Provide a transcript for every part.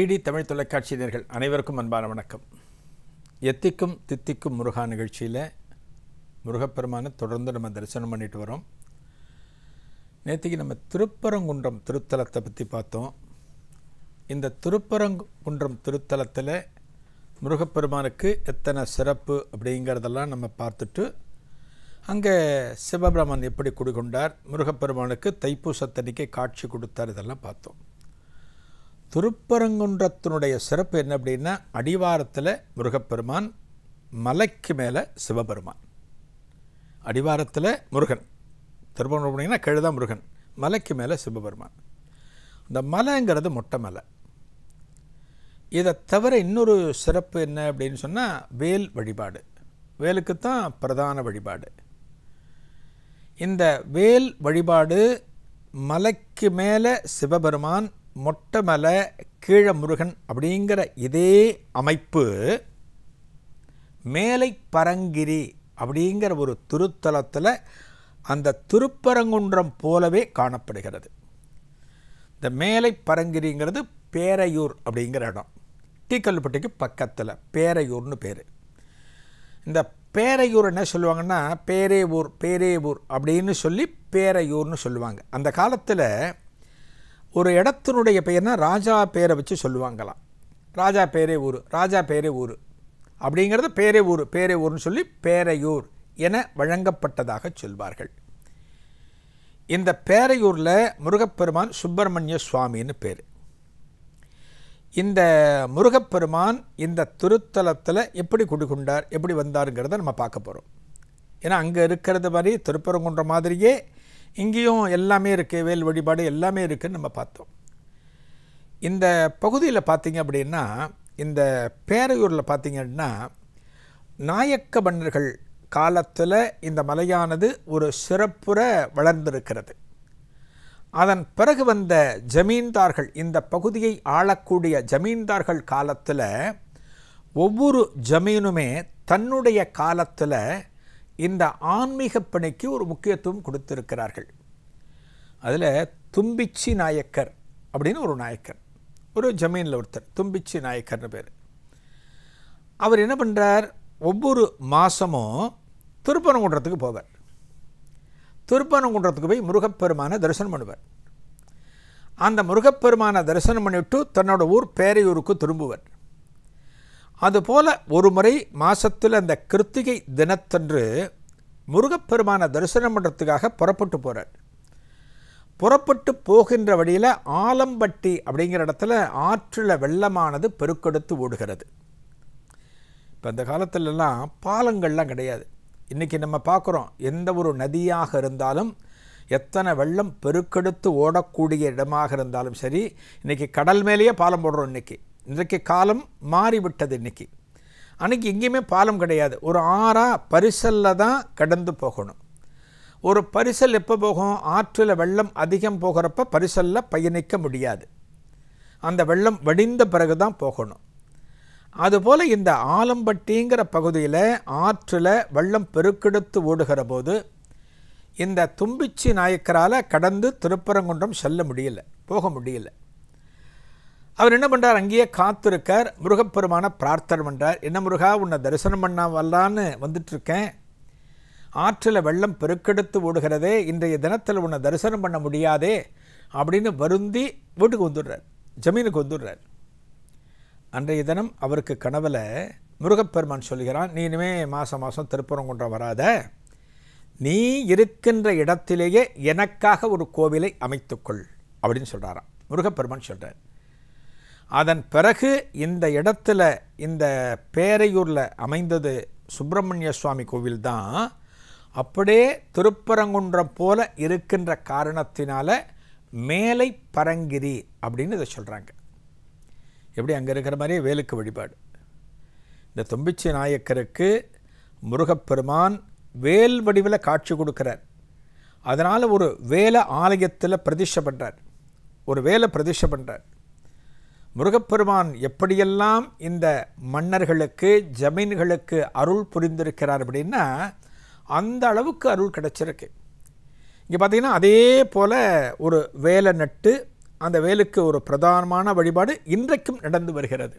DD Tamil தொலைக்காட்சி நேயர்கள் அனைவருக்கும் அன்பான வணக்கம். எத்திக்கும் தித்திக்கும் முருகா நிகழ்ச்சியில் முருகப்பெருமானை தொடர்ந்து நம்ம தரிசனம் பண்ணிட்டு வரோம். நேற்றுக்கு நம்ம திருப்பரங்குன்றம் திருத்தலத்தை பற்றி பார்த்தோம். இந்த திருப்பரங்குன்றம் திருத்தலத்தில் முருகப்பெருமானுக்கு எத்தனை சிறப்பு அப்படிங்கிறதெல்லாம் நம்ம பார்த்துட்டு, அங்கே சிவபிரமன் எப்படி குடிகொண்டார், முருகப்பெருமானுக்கு தைப்பூசத்தன்னைக்கு காட்சி கொடுத்தார், இதெல்லாம் பார்த்தோம். திருப்பரங்குன்றத்தினுடைய சிறப்பு என்ன அப்படின்னா, அடிவாரத்தில் முருகப்பெருமான், மலைக்கு மேலே சிவபெருமான். அடிவாரத்தில் முருகன், திருப்பரங்குன்றம் அப்படின்னா கீழே முருகன், மலைக்கு மேலே சிவபெருமான். இந்த மலைங்கிறது மொட்டை மலை. இதை தவிர இன்னொரு சிறப்பு என்ன அப்படின்னு சொன்னால், வேல் வழிபாடு. வேலுக்குத்தான் பிரதான வழிபாடு. இந்த வேல் வழிபாடு, மலைக்கு மேலே சிவபெருமான், மொட்டை மலை, கீழ முருகன் அப்படிங்கிற இதே அமைப்பு மேலை பரங்கிரி அப்படிங்கிற ஒரு திருத்தலத்தில் அந்த திருப்பரங்குன்றம் போலவே காணப்படுகிறது. இந்த மேலை பரங்கிரிங்கிறது பேரையூர் அப்படிங்கிற இடம், டீக்கல்பட்டிக்கு பக்கத்தில் பேரையூர்னு பேர். இந்த பேரையூர் என்ன சொல்லுவாங்கன்னா, பேரேவூர் பேரேவூர் அப்படின்னு சொல்லி பேரையூர்னு சொல்லுவாங்க. அந்த காலத்தில் ஒரு இடத்தினுடைய பெயர்னா ராஜா பேரை வச்சு சொல்லுவாங்களாம். ராஜா பேரே ஊர், ராஜா பேரே ஊர் அப்படிங்கிறது பேரே ஊர் பேரே ஊர்னு சொல்லி பேரையூர் என வழங்கப்பட்டதாக சொல்வார்கள். இந்த பேரையூரில் முருகப்பெருமான் சுப்பிரமணிய சுவாமின்னு பேர். இந்த முருகப்பெருமான் இந்த திருத்தலத்தில் எப்படி குடிகொண்டார், எப்படி வந்தாருங்கிறத நம்ம பார்க்க போகிறோம். ஏன்னா அங்கே இருக்கிறது மாதிரி திருப்பரங்குன்றம் மாதிரியே இங்கேயும் எல்லாமே இருக்குது, வேல் வழிபாடு எல்லாமே இருக்குதுன்னு நம்ம பார்த்தோம். இந்த பகுதியில் பார்த்திங்க அப்படின்னா, இந்த பேரையூரில் பார்த்திங்கன்னா, நாயக்க மன்னர்கள் காலத்தில் இந்த மலையானது ஒரு சிறப்புற வளர்ந்திருக்கிறது. அதன் பிறகு வந்த ஜமீன்தார்கள், இந்த பகுதியை ஆளக்கூடிய ஜமீன்தார்கள் காலத்தில் ஒவ்வொரு ஜமீனுமே தன்னுடைய காலத்தில் இந்த ஆன்மீக பணிக்கு ஒரு முக்கியத்துவம் கொடுத்திருக்கிறார்கள். அதில் தும்பிச்சி நாயக்கர் அப்படின்னு ஒரு நாயக்கர், ஒரு ஜமீனில் ஒருத்தர், தும்பிச்சி நாயக்கர்னு பேர். அவர் என்ன பண்ணுறார், ஒவ்வொரு மாதமும் திருப்பரங்குன்றத்துக்கு போவார். திருப்பரங்குன்றத்துக்கு போய் முருகப்பெருமானை தரிசனம் பண்ணுவார். அந்த முருகப்பெருமானை தரிசனம் பண்ணிவிட்டு தன்னோட ஊர் பேரையூருக்கு திரும்புவார். அதுபோல் ஒரு முறை மாதத்தில் அந்த கிருத்திகை தினத்தன்று முருகப்பெருமானை தரிசனம் பண்ணுறதுக்காக புறப்பட்டு போகிறார். புறப்பட்டு போகின்ற வழியில் ஆலம்பட்டி அப்படிங்கிற இடத்துல ஆற்றில் வெள்ளமானது பெருக்கெடுத்து ஓடுகிறது. இப்போ அந்த காலத்திலலாம் பாலங்கள்லாம் கிடையாது. இன்றைக்கி நம்ம பார்க்குறோம், எந்த ஒரு நதியாக இருந்தாலும், எத்தனை வெள்ளம் பெருக்கெடுத்து ஓடக்கூடிய இடமாக இருந்தாலும் சரி, இன்றைக்கி கடல் மேலேயே பாலம் போடுறோம். இன்றைக்கு காலம் மாறிவிட்டது. இன்றைக்கி அன்றைக்கி எங்கேயுமே பாலம் கிடையாது. ஒரு ஆறாக பரிசலில் தான் கடந்து போகணும். ஒரு பரிசல் எப்போ போகும், ஆற்றில் வெள்ளம் அதிகம் போகிறப்ப பரிசலில் பயணிக்க முடியாது. அந்த வெள்ளம் வடிந்த பிறகு தான் போகணும். அதுபோல் இந்த ஆலம்பட்டிங்கிற பகுதியில் ஆற்றில் வெள்ளம் பெருக்கெடுத்து ஓடுகிற போது இந்த தும்பிச்சி நாயக்கரால் கடந்து திருப்பரங்குன்றம் செல்ல முடியல, போக முடியல. அவர் என்ன பண்ணுறார், அங்கேயே காத்திருக்கார். முருகப்பெருமான பிரார்த்தனை பண்ணுறார். என்ன முருகா, உன்னை தரிசனம் பண்ண வரலான்னு வந்துட்டுருக்கேன், ஆற்றில் வெள்ளம் பெருக்கெடுத்து ஓடுகிறதே, இன்றைய தினத்தில் உன்னை தரிசனம் பண்ண முடியாதே அப்படின்னு வருந்தி வீட்டுக்கு வந்துடுறார், ஜமீனுக்கு வந்துடுறார். அன்றைய தினம் அவருக்கு கனவில் முருகப்பெருமான் சொல்கிறான், நீ இனிமேல் மாதம் மாதம் திருப்பரங்குன்றம் வராத, நீ இருக்கின்ற இடத்திலேயே எனக்காக ஒரு கோவிலை அமைத்துக்கொள் அப்படின்னு சொல்கிறாராம். முருகப்பெருமான் சொல்கிறார். அதன் பிறகு இந்த இடத்துல, இந்த பேரையூரில் அமைந்தது சுப்பிரமணிய சுவாமி கோவில் தான். அப்படியே திருப்பரங்குன்றம் போல இருக்கின்ற காரணத்தினால மேலை பரங்கிரி அப்படின்னு இதை சொல்கிறாங்க. எப்படி அங்கே இருக்கிற மாதிரியே வேலுக்கு வழிபாடு. இந்த தும்பிச்சி நாயக்கருக்கு முருகப்பெருமான் வேல் வடிவில் காட்சி கொடுக்கிறார். அதனால் ஒரு வேலை ஆலயத்தில் பிரதிஷ்டை பண்ணுறார், ஒரு வேலை பிரதிஷ்டை பண்ணுறார். முருகப்பெருமான் எப்படியெல்லாம் இந்த மன்னர்களுக்கு, ஜமீன்களுக்கு அருள் புரிந்திருக்கிறார் அப்படின்னா, அந்த அளவுக்கு அருள் கிடைச்சிருக்கு. இங்கே பார்த்தீங்கன்னா அதே போல் ஒரு வேலை நட்டு அந்த வேலுக்கு ஒரு பிரதானமான வழிபாடு இன்றைக்கும் நடந்து வருகிறது.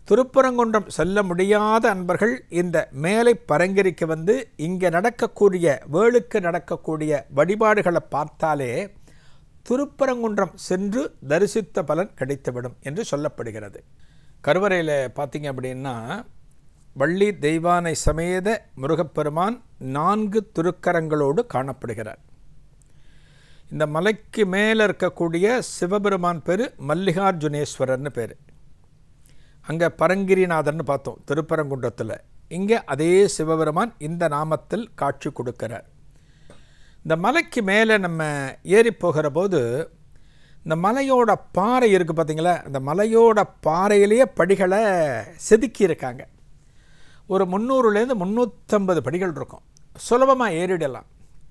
திருப்பரங்குன்றம் செல்ல முடியாத அன்பர்கள் இந்த மேலை பரங்கிரிக்கு வந்து இங்கே நடக்கக்கூடிய வேலுக்கு நடக்கக்கூடிய வழிபாடுகளை பார்த்தாலே திருப்பரங்குன்றம் சென்று தரிசித்த பலன் கிடைத்துவிடும் என்று சொல்லப்படுகிறது. கருவறையில் பார்த்தீங்க அப்படின்னா வள்ளி தெய்வானை சமேத முருகப்பெருமான் 4 திருக்கரங்களோடு காணப்படுகிறார். இந்த மலைக்கு மேலே இருக்கக்கூடிய சிவபெருமான் பேர் மல்லிகார்ஜுனேஸ்வரர்னு பேர். அங்கே பரங்கிரிநாதர்னு பார்த்தோம் திருப்பரங்குன்றத்தில். இங்கே அதே சிவபெருமான் இந்த நாமத்தில் காட்சி கொடுக்கிறார். இந்த மலைக்கு மேலே நம்ம ஏறி போகிற போது இந்த மலையோட பாறை இருக்குது பார்த்தீங்களா, அந்த மலையோட பாறையிலேயே படிகளை செதுக்கியிருக்காங்க. ஒரு 300லேருந்து 350 படிகள் இருக்கும். சுலபமாக ஏறிடலாம்.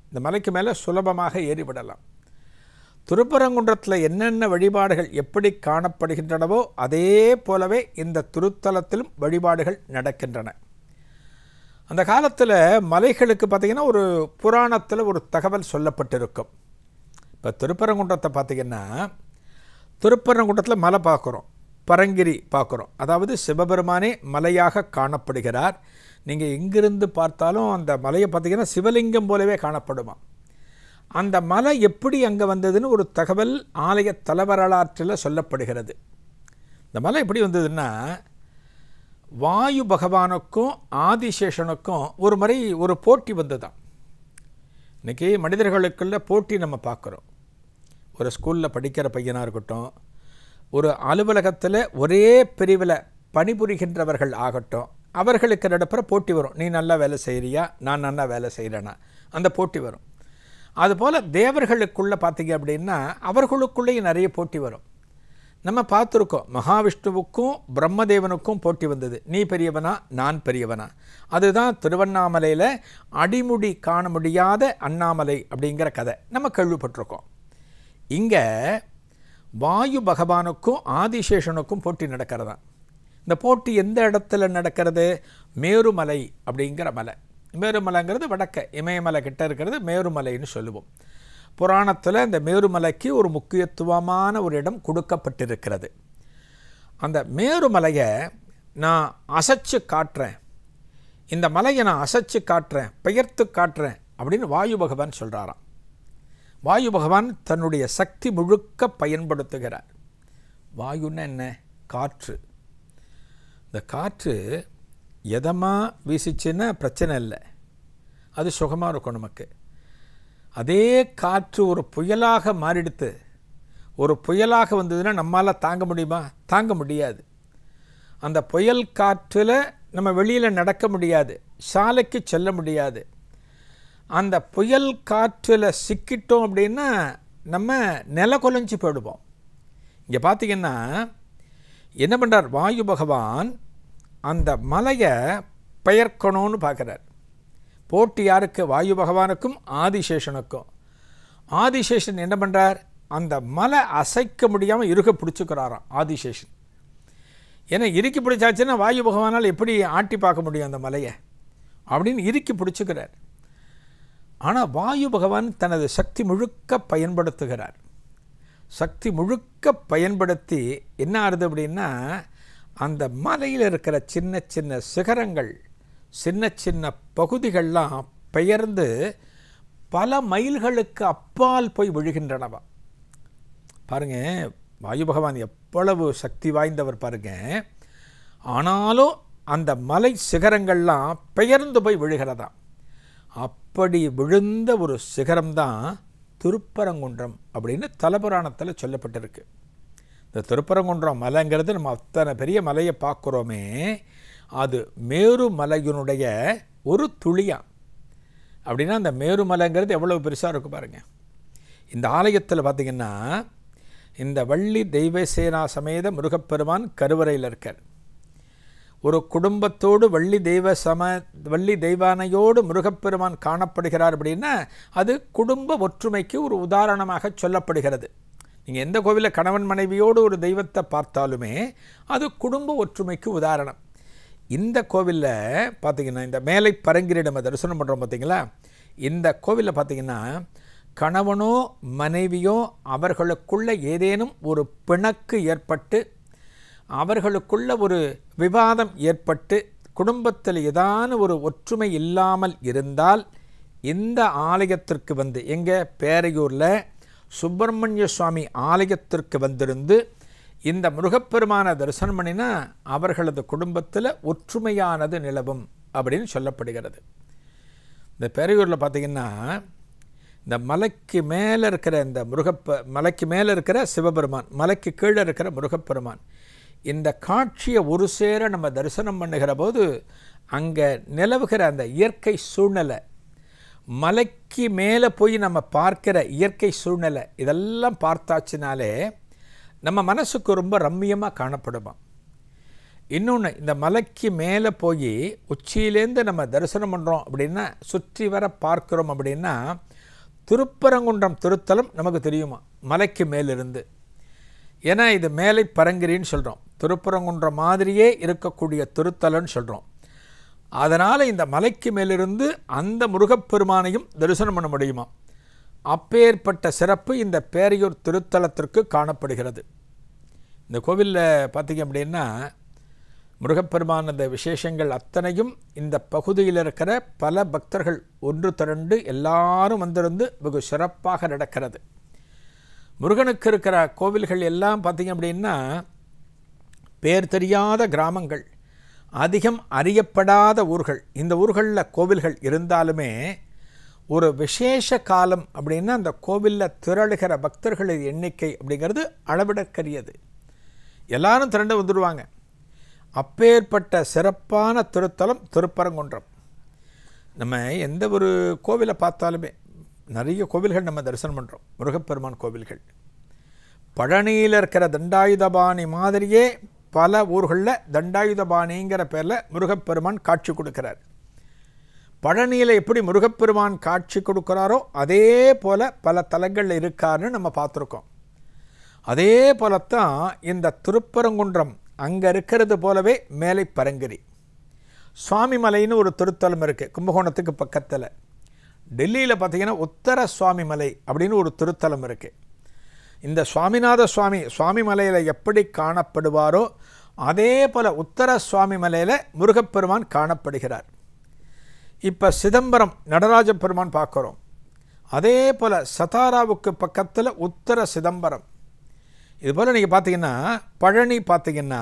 இந்த மலைக்கு மேலே சுலபமாக ஏறிவிடலாம். திருப்பரங்குன்றத்தில் என்னென்ன வழிபாடுகள் எப்படி காணப்படுகின்றனவோ அதே போலவே இந்த திருத்தலத்திலும் வழிபாடுகள் நடக்கின்றன. அந்த காலத்தில் மலைகளுக்கு பார்த்திங்கன்னா ஒரு புராணத்தில் ஒரு தகவல் சொல்லப்பட்டிருக்கும். இப்போ திருப்பரங்குன்றத்தை பார்த்திங்கன்னா திருப்பரங்குன்றத்தில் மலை பார்க்குறோம், பரங்கிரி பார்க்குறோம். அதாவது சிவபெருமானே மலையாக காணப்படுகிறார். நீங்கள் எங்கிருந்து பார்த்தாலும் அந்த மலையை பார்த்திங்கன்னா சிவலிங்கம் போலவே காணப்படுமா. அந்த மலை எப்படி அங்கே வந்ததுன்னு ஒரு தகவல் ஆலய தலவரலாற்றில் சொல்லப்படுகிறது. இந்த மலை எப்படி வந்ததுன்னா வாயு பகவானுக்கும் ஆதிசேஷனுக்கும் ஒரு முறை ஒரு போட்டி வந்ததுதான். இன்றைக்கி மனிதர்களுக்குள்ள போட்டி நம்ம பார்க்குறோம். ஒரு ஸ்கூலில் படிக்கிற பையனாக இருக்கட்டும், ஒரு அலுவலகத்தில் ஒரே பிரிவில் பணிபுரிகின்றவர்கள் ஆகட்டும், அவர்களுக்கு நடப்புற போட்டி வரும். நீ நல்லா வேலை செய்கிறியா, நான் நல்லா வேலை செய்கிறேன்னா அந்த போட்டி வரும். அதுபோல் தேவர்களுக்குள்ளே பார்த்தீங்க அப்படின்னா அவர்களுக்குள்ளேயும் நிறைய போட்டி வரும். நம்ம பார்த்துருக்கோம், மகாவிஷ்ணுவுக்கும் பிரம்மதேவனுக்கும் போட்டி வந்தது. நீ பெரியவனா, நான் பெரியவனா. அதுதான் திருவண்ணாமலையில் அடிமுடி காண முடியாத அண்ணாமலை அப்படிங்கிற கதை நம்ம கேள்விப்பட்டிருக்கோம். இங்கே வாயு பகவானுக்கும் ஆதிசேஷனுக்கும் போட்டி நடக்கிறதா. இந்த போட்டி எந்த இடத்துல நடக்கிறது? மேருமலை அப்படிங்கிற மலை. மேருமலைங்கிறது வடக்க இமயமலை கிட்ட இருக்கிறது மேருமலைன்னு சொல்லுவோம். புராணத்தில் இந்த மேருமலைக்கு ஒரு முக்கியத்துவமான ஒரு இடம் கொடுக்கப்பட்டிருக்கிறது. அந்த மேருமலையை நான் அசைச்சு காட்டுறேன், இந்த மலையை நான் அசைச்சு காட்டுறேன், பெயர்த்து காட்டுறேன் அப்படின்னு வாயு பகவான் சொல்கிறாராம். வாயு பகவான் தன்னுடைய சக்தி முழுக்க பயன்படுத்துகிறார். வாயுன்னா என்ன? காற்று. இந்த காற்று எதமாக வீசிச்சுன்னா பிரச்சனை இல்லை, அது சுகமாக இருக்கும் நமக்கு. அதே காற்று ஒரு புயலாக மாறிடுத்து, ஒரு புயலாக வந்ததுன்னா நம்மளால் தாங்க முடியுமா? தாங்க முடியாது. அந்த புயல் காற்றில் நம்ம வெளியில் நடக்க முடியாது, சாலைக்கு செல்ல முடியாது. அந்த புயல் காற்றில் சிக்கிட்டோம் அப்படின்னா நம்ம நில குலைஞ்சி போயிடுவோம். இங்கே பார்த்திங்கன்னா என்ன பண்ணுறார் வாயு பகவான்? அந்த மலையை பெயர்க்கணும்னு பார்க்குறார். போட்டி யாருக்கு? வாயு பகவானுக்கும் ஆதிசேஷனுக்கும். ஆதிசேஷன் என்ன பண்ணுறார்? அந்த மலை அசைக்க முடியாமல் இறுக பிடிச்சிக்கிறாராம் ஆதிசேஷன். ஏன்னா இறுக்கி பிடிச்சாச்சுன்னா வாயு பகவானால் எப்படி ஆட்டி பார்க்க முடியும் அந்த மலையை அப்படின்னு இறுக்கி பிடிச்சிக்கிறார். ஆனால் வாயு பகவான் தனது சக்தி முழுக்க பயன்படுத்துகிறார். சக்தி முழுக்க பயன்படுத்தி என்ன ஆகுது அப்படின்னா அந்த மலையில் இருக்கிற சின்ன சின்ன சிகரங்கள், சின்ன சின்ன பகுதிகள்லாம் பெயர்ந்து பல மைல்களுக்கு அப்பால் போய் விழுகின்றனவா. பாருங்கள், வாயு பகவான் எவ்வளவு சக்தி வாய்ந்தவர் பாருங்கள். ஆனாலும் அந்த மலை சிகரங்கள்லாம் பெயர்ந்து போய் விழுகிறதா. அப்படி விழுந்த ஒரு சிகரம்தான் திருப்பரங்குன்றம் அப்படின்னு தலபுராணத்தில் சொல்லப்பட்டிருக்கு. இந்த திருப்பரங்குன்றம் மலைங்கிறது நம்ம அத்தனை பெரிய மலையை பார்க்குறோமே, அது மேருமலையினுடைய ஒரு துளியா. அப்படின்னா அந்த மேருமலைங்கிறது எவ்வளோ பெருசாக இருக்கும் பாருங்கள். இந்த ஆலயத்தில் பார்த்திங்கன்னா இந்த வள்ளி தெய்வசேனா சமேத முருகப்பெருமான் கருவறையில் இருக்கார். ஒரு குடும்பத்தோடு வள்ளி தெய்வானையோடு முருகப்பெருமான் காணப்படுகிறார் அப்படின்னா அது குடும்ப ஒற்றுமைக்கு ஒரு உதாரணமாக சொல்லப்படுகிறது. நீங்கள் எந்த கோவிலில் கணவன் மனைவியோடு ஒரு தெய்வத்தை பார்த்தாலுமே அது குடும்ப ஒற்றுமைக்கு உதாரணம். இந்த கோவிலில் பார்த்திங்கன்னா இந்த மேலை பரங்கிரி நம்ம தரிசனம் பண்ணுறோம் பார்த்திங்களா, இந்த கோவிலில் பார்த்திங்கன்னா கணவனோ மனைவியோ அவர்களுக்குள்ள ஏதேனும் ஒரு பிணக்கு ஏற்பட்டு அவர்களுக்குள்ள ஒரு விவாதம் ஏற்பட்டு குடும்பத்தில் ஏதான ஒரு ஒற்றுமை இல்லாமல் இருந்தால் இந்த ஆலயத்திற்கு வந்து எங்கள் பேரையூரில் சுப்பிரமணிய சுவாமி ஆலயத்திற்கு வந்திருந்து இந்த முருகப்பெருமான தரிசனம் பண்ணினா அவர்களது குடும்பத்தில் ஒற்றுமையானது நிலவும் அப்படின்னு சொல்லப்படுகிறது. இந்த பேரையூரில் பார்த்திங்கன்னா இந்த மலைக்கு மேலே இருக்கிற இந்த மலைக்கு மேலே இருக்கிற சிவபெருமான், மலைக்கு கீழே இருக்கிற முருகப்பெருமான், இந்த காட்சியை ஒரு சேர நம்ம தரிசனம் பண்ணுகிற போது அங்கே நிலவுகிற அந்த இயற்கை சூழ்நிலை, மலைக்கு மேலே போய் நம்ம பார்க்கிற இயற்கை சூழ்நிலை, இதெல்லாம் பார்த்தாச்சுனாலே நம்ம மனசுக்கு ரொம்ப ரம்மியமாக காணப்படுமா. இன்னொன்று, இந்த மலைக்கு மேலே போய் உச்சியிலேருந்து நம்ம தரிசனம் பண்ணுறோம் அப்படின்னா, சுற்றி வர பார்க்குறோம் அப்படின்னா, திருப்பரங்குன்றம் திருத்தலம் நமக்கு தெரியுமா மலைக்கு மேலிருந்து. ஏன்னா இது மேலை பரங்கிரின்னு சொல்கிறோம், திருப்பரங்குன்றம் மாதிரியே இருக்கக்கூடிய திருத்தலம்னு சொல்கிறோம். அதனால் இந்த மலைக்கு மேலிருந்து அந்த முருகப்பெருமானையும் தரிசனம் பண்ண முடியுமா. அப்பேற்பட்ட சிறப்பு இந்த பேரையூர் திருத்தலத்திற்கு காணப்படுகிறது. இந்த கோவிலில் பார்த்திங்க அப்படின்னா முருகப்பெருமான இந்த விசேஷங்கள் அத்தனையும் இந்த பகுதியில் இருக்கிற பல பக்தர்கள் ஒன்று திரண்டு எல்லாரும் வந்திருந்து வெகு சிறப்பாக நடக்கிறது. முருகனுக்கு இருக்கிற கோவில்கள் எல்லாம் பார்த்திங்க அப்படின்னா பேர் தெரியாத கிராமங்கள், அதிகம் அறியப்படாத ஊர்கள். இந்த ஊர்களில் கோவில்கள் இருந்தாலுமே ஒரு விசேஷ காலம் அப்படின்னா அந்த கோவிலில் திரளுகிற பக்தர்களின் எண்ணிக்கை அப்படிங்கிறது அளவிடற்கரியது. எல்லாரும் திரண்டு வந்துடுவாங்க. அப்பேற்பட்ட சிறப்பான திருத்தலம் திருப்பரங்குன்றம். நம்ம எந்த ஒரு கோவிலை பார்த்தாலுமே நிறைய கோவில்கள் நம்ம தரிசனம் பண்ணுறோம், முருகப்பெருமான் கோவில்கள். பழனியில் இருக்கிற தண்டாயுதபாணி மாதிரியே பல ஊர்களில் தண்டாயுதபாணிங்கிற பேரில் முருகப்பெருமான் காட்சி கொடுக்கிறார். பழனியில் எப்படி முருகப்பெருமான் காட்சி கொடுக்குறாரோ அதே போல் பல தலங்கள் இருக்காருன்னு நம்ம பார்த்துருக்கோம். அதே போலத்தான் இந்த திருப்பரங்குன்றம் அங்கே இருக்கிறது போலவே மேலை பரங்கிரி சுவாமி மலைன்னு ஒரு திருத்தலம் இருக்குது கும்பகோணத்துக்கு பக்கத்தில். டெல்லியில் பார்த்திங்கன்னா உத்தர சுவாமி மலை அப்படின்னு ஒரு திருத்தலம் இருக்குது. இந்த சுவாமிநாத சுவாமி மலையில் எப்படி காணப்படுவாரோ அதே போல் உத்தர சுவாமி மலையில் முருகப்பெருமான் காணப்படுகிறார். இப்போ சிதம்பரம் நடராஜ பெருமான் பார்க்குறோம். அதே போல் சதாராவுக்கு பக்கத்தில் உத்தர சிதம்பரம். இதுபோல் நீங்கள் பார்த்தீங்கன்னா பழனி பார்த்திங்கன்னா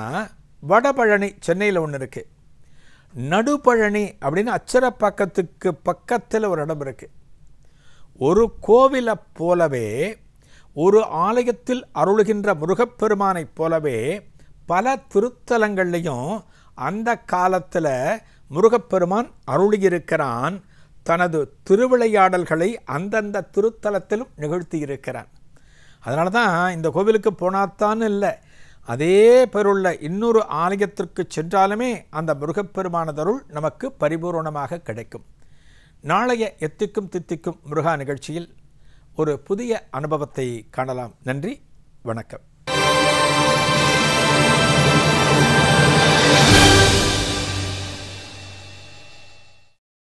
வடபழனி சென்னையில் ஒன்று இருக்குது, நடுபழனி அப்படின்னு அச்சரப்பாக்கத்துக்கு பக்கத்தில் ஒரு இடம் இருக்குது. ஒரு கோவிலை போலவே ஒரு ஆலயத்தில் அருளுகின்ற முருகப்பெருமானைப் போலவே பல திருத்தலங்கள்லையும் அந்த காலத்தில் முருகப்பெருமான் அருளியிருக்கிறான். தனது திருவிளையாடல்களை அந்தந்த திருத்தலத்திலும் நிகழ்த்தியிருக்கிறான். அதனால தான் இந்த கோவிலுக்கு போனாத்தான் இல்லை, அதே பேருள்ள இன்னொரு ஆலயத்திற்கு சென்றாலுமே அந்த முருகப்பெருமானதருள் நமக்கு பரிபூர்ணமாக கிடைக்கும். நாளைய எத்திக்கும் தித்திக்கும் முருகா நிகழ்ச்சியில் ஒரு புதிய அனுபவத்தை காணலாம். நன்றி, வணக்கம்.